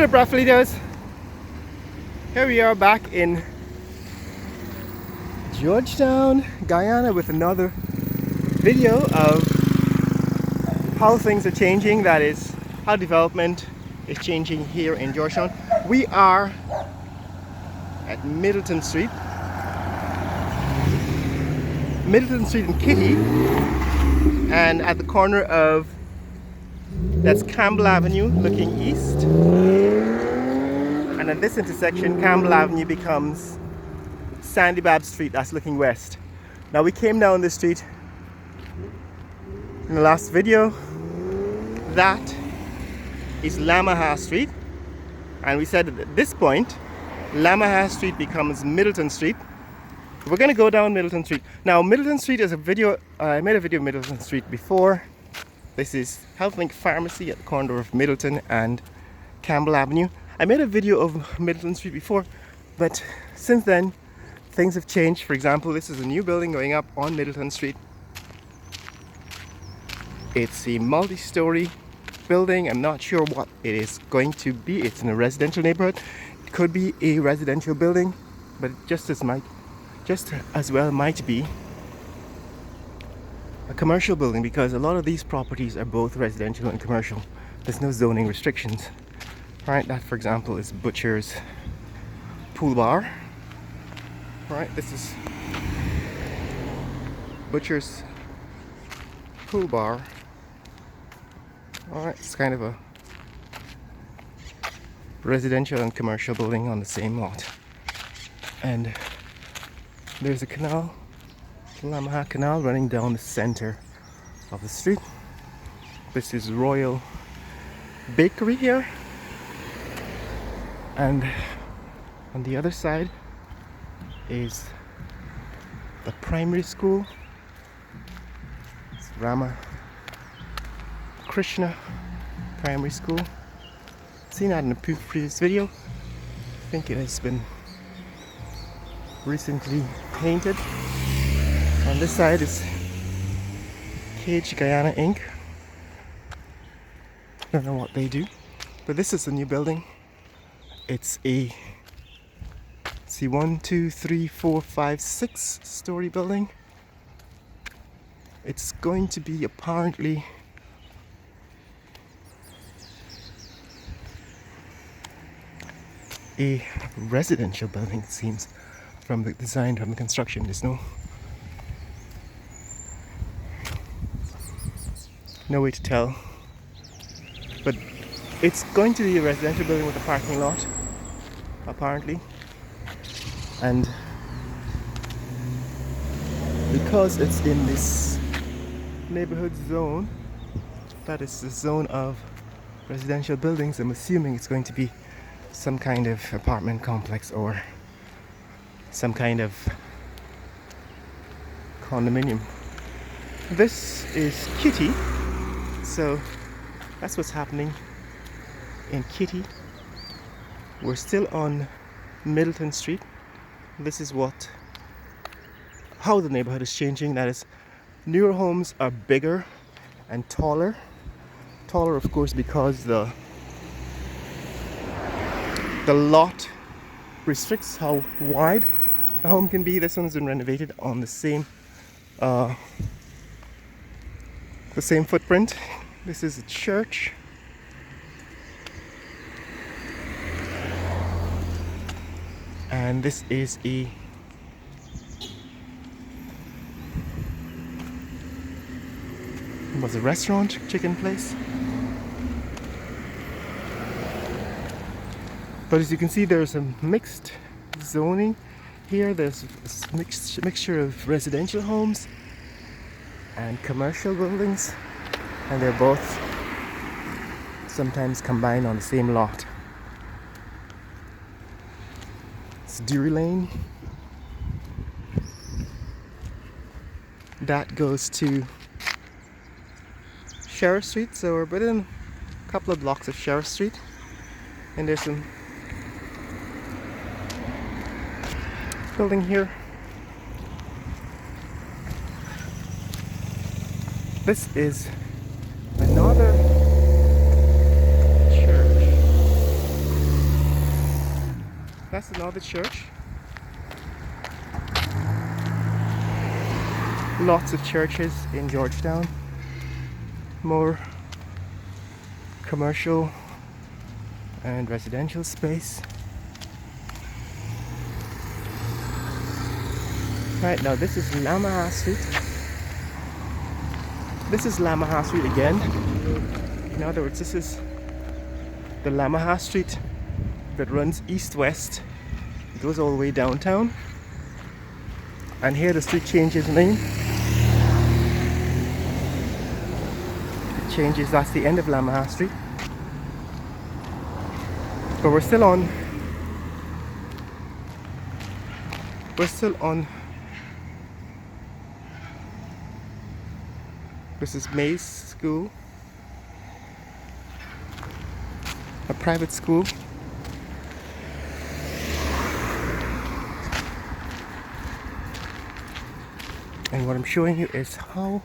What up, Raffalitos? Here we are back in Georgetown, Guyana with another video of how things are changing, that is, how development is changing here in Georgetown. We are at Middleton Street in Kitty, and at the corner of, that's Campbell Avenue looking east, and at this intersection Campbell Avenue becomes Sandy Bab Street, that's looking west. Now we came down this street in the last video. That is Lamaha Street, and we said that at this point Lamaha Street becomes Middleton Street. We're going to go down Middleton Street. Now Middleton Street is a video, I made a video of Middleton Street before. This is HealthLink Pharmacy at the corner of Middleton and Campbell Avenue. I made a video of Middleton Street before, but since then things have changed. For example, this is a new building going up on Middleton Street. It's a multi-story building. I'm not sure what it is going to be. It's in a residential neighborhood. It could be a residential building, but just as well might be a commercial building, because a lot of these properties are both residential and commercial. There's no zoning restrictions. Right, that for example is Butcher's Pool Bar. Right, this is Butcher's Pool Bar. Alright, it's kind of a residential and commercial building on the same lot. And there's a canal, Lamaha Canal, running down the center of the street. This is Royal Bakery here. And on the other side is the primary school. It's Rama Krishna Primary School. Seen that in a previous video. I think it has been recently painted. On this side is Georgetown Guyana Inc. Don't know what they do, but this is a new building. It's a, see, 1, 2, 3, 4, 5, 6 story building. It's going to be apparently a residential building, it seems, from the design, from the construction. There's no way to tell, but it's going to be a residential building with a parking lot, apparently. And because it's in this neighborhood zone, that is the zone of residential buildings, I'm assuming it's going to be some kind of apartment complex or some kind of condominium. This is Kitty, so that's what's happening in Kitty. We're still on Middleton Street. This is how the neighborhood is changing. That is, newer homes are bigger and taller of course, because the lot restricts how wide the home can be. This one's been renovated on the same footprint. This is a church. And this is a restaurant, chicken place. But as you can see, there's a mixed zoning here. There's a mixture of residential homes and commercial buildings, and they're both sometimes combined on the same lot. It's Drury Lane. That goes to Sheriff Street, so we're within a couple of blocks of Sheriff Street, and there's some building here. This is another church. is now the church. Lots of churches in Georgetown. More commercial and residential space. Right, now this is Lamaha Street. This is Lamaha Street again. In other words, this is the Lamaha Street that runs east-west. It goes all the way downtown. And here the street changes name. It changes, that's the end of Lamaha Street. But we're still on this is May's school, a private school. And what I'm showing you is how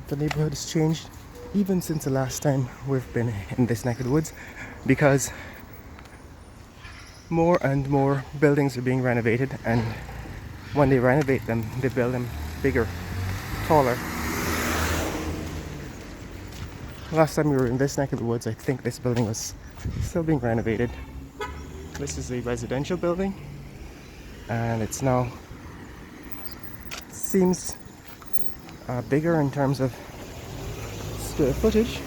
the neighborhood has changed even since the last time we've been in this neck of the woods, because more and more buildings are being renovated, and when they renovate them, they build them bigger, taller. Last time we were in this neck of the woods, I think this building was still being renovated. This is a residential building, and it's now seems bigger in terms of square footage,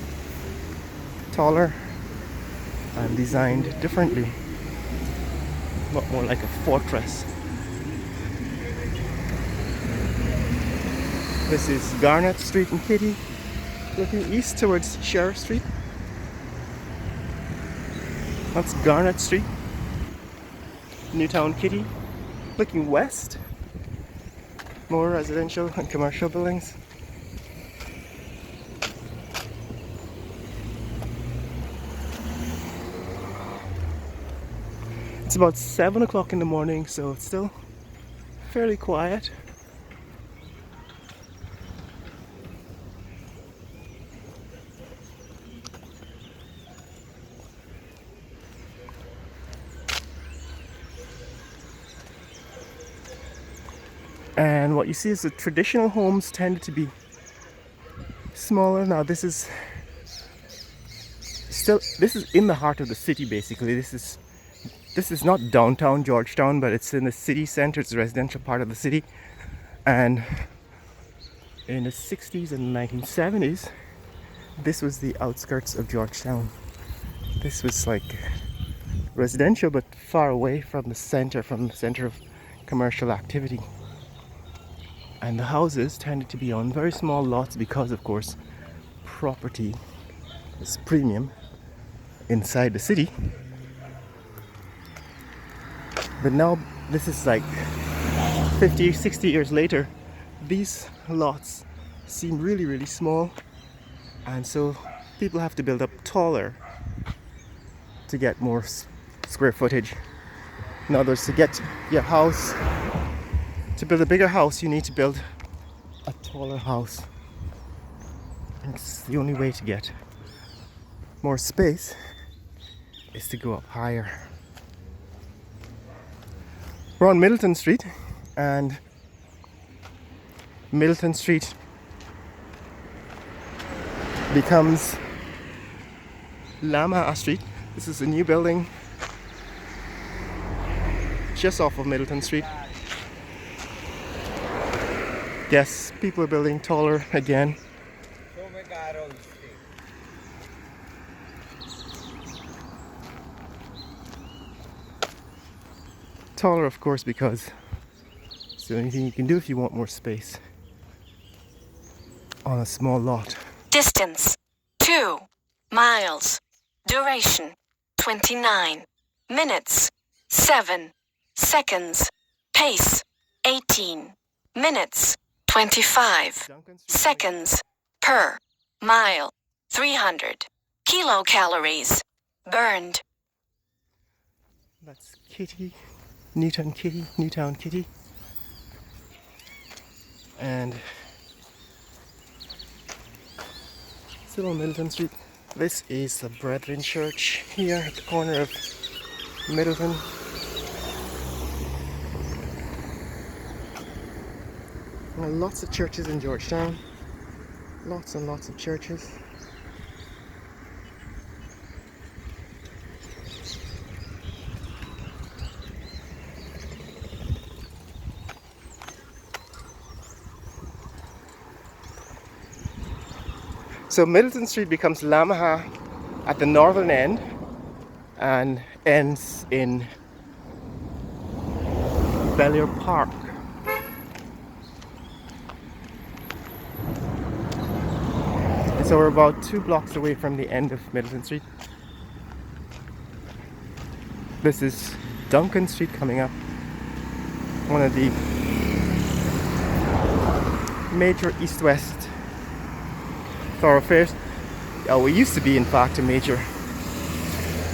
taller, and designed differently. A lot more like a fortress. This is Garnett Street in Kitty, looking east towards Sheriff Street. That's Garnett Street, Newtown Kitty. Looking west, more residential and commercial buildings. It's about 7 o'clock in the morning, so it's still fairly quiet. And what you see is the traditional homes tended to be smaller. Now this is in the heart of the city basically. This is not downtown Georgetown, but it's in the city center. It's the residential part of the city. And in the 60s and 1970s, this was the outskirts of Georgetown. This was like residential, but far away from the center of commercial activity. And the houses tended to be on very small lots because, of course, property is premium inside the city. But now, this is like 50, 60 years later, these lots seem really, really small. And so people have to build up taller to get more square footage. In other words, to get your house, to build a bigger house, you need to build a taller house. It's the only way to get more space is to go up higher. We're on Middleton Street, and Middleton Street becomes Lamaha Street. This is a new building just off of Middleton Street. Yes, people are building taller again. Taller, of course, because it's the only thing you can do if you want more space on a small lot. Distance 2 miles. Duration 29 minutes 7 seconds. Pace 18 minutes 25 seconds per mile. 300 kilocalories burned. That's Kitty, Newtown Kitty. And still on Middleton Street. This is the Brethren Church here at the corner of Middleton And lots of churches in Georgetown. Lots and lots of churches. So Middleton Street becomes Lamaha at the northern end and ends in Belleair Park. So we're about 2 blocks away from the end of Middleton Street. This is Duncan Street coming up. One of the major east-west thoroughfares. We used to be, in fact, a major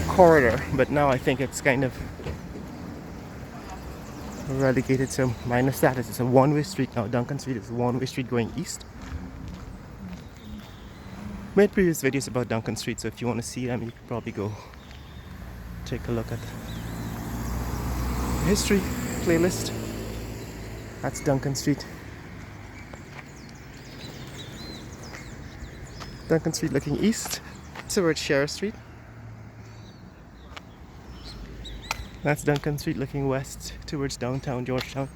corridor, but now I think it's kind of relegated to minor status. It's a one-way street now. Duncan Street is a one-way street going east. Made previous videos about Duncan Street, so if you want to see them, you can probably go take a look at the history playlist. That's Duncan Street. Duncan Street looking east towards Sheriff Street. That's Duncan Street looking west towards downtown Georgetown.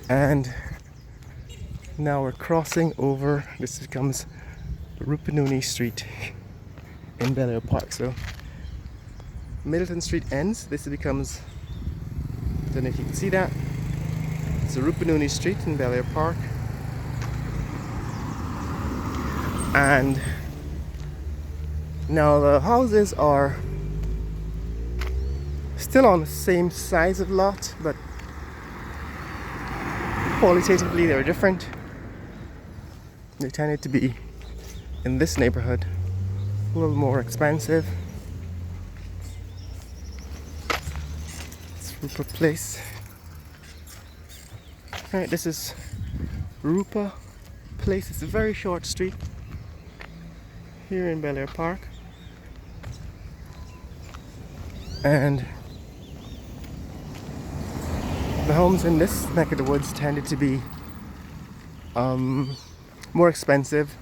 And now we're crossing over, this becomes Rupununi Street in Belleair Park. So Middleton Street ends, this becomes, I don't know if you can see that, it's Rupununi Street in Belleair Park. And now the houses are still on the same size of lot, but qualitatively they're different. They tended to be, in this neighborhood, a little more expensive. It's Rupa Place. Alright, this is Rupa Place. It's a very short street here in Belleair Park. And the homes in this neck of the woods tended to be more expensive,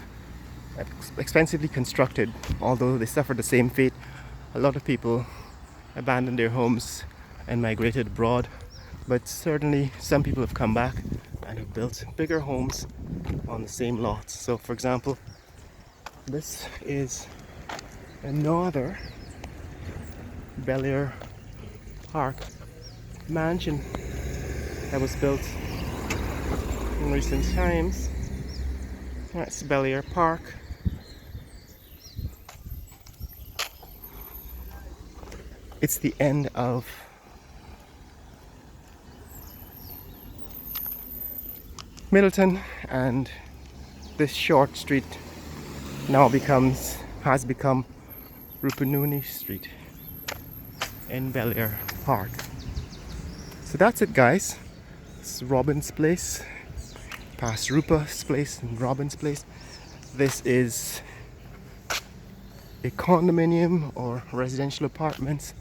expensively constructed, although they suffered the same fate. A lot of people abandoned their homes and migrated abroad, but certainly some people have come back and have built bigger homes on the same lots. So for example, this is another Belleair Park mansion that was built in recent times. That's Belleair Park. It's the end of Middleton, and this short street now has become Rupununi Street in Belleair Park. So that's it, guys. This is Robin's Place, past Rupa's Place and Robin's Place. This is a condominium or residential apartments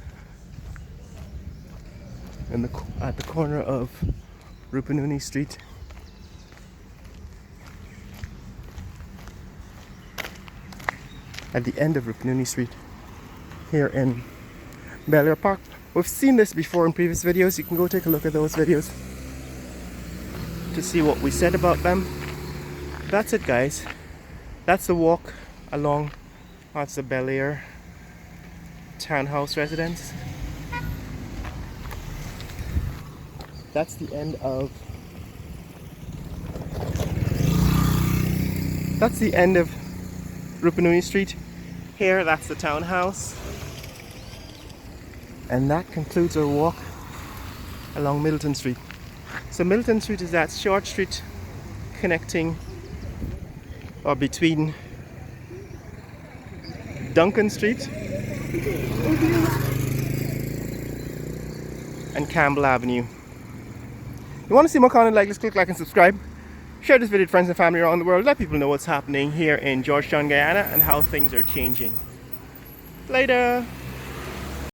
at the corner of Rupununi Street. At the end of Rupununi Street here in Belleair Park. We've seen this before in previous videos. You can go take a look at those videos to see what we said about them. That's it, guys. That's the walk along. That's the Belleair townhouse residence. That's the end of Rupununi Street. Here, that's the townhouse. And that concludes our walk along Middleton Street. So Middleton Street is that short street connecting or between Duncan Street and Campbell Avenue. If you want to see more content like this, click like and subscribe. Share this video with friends and family around the world. Let people know what's happening here in Georgetown, Guyana and how things are changing. Later!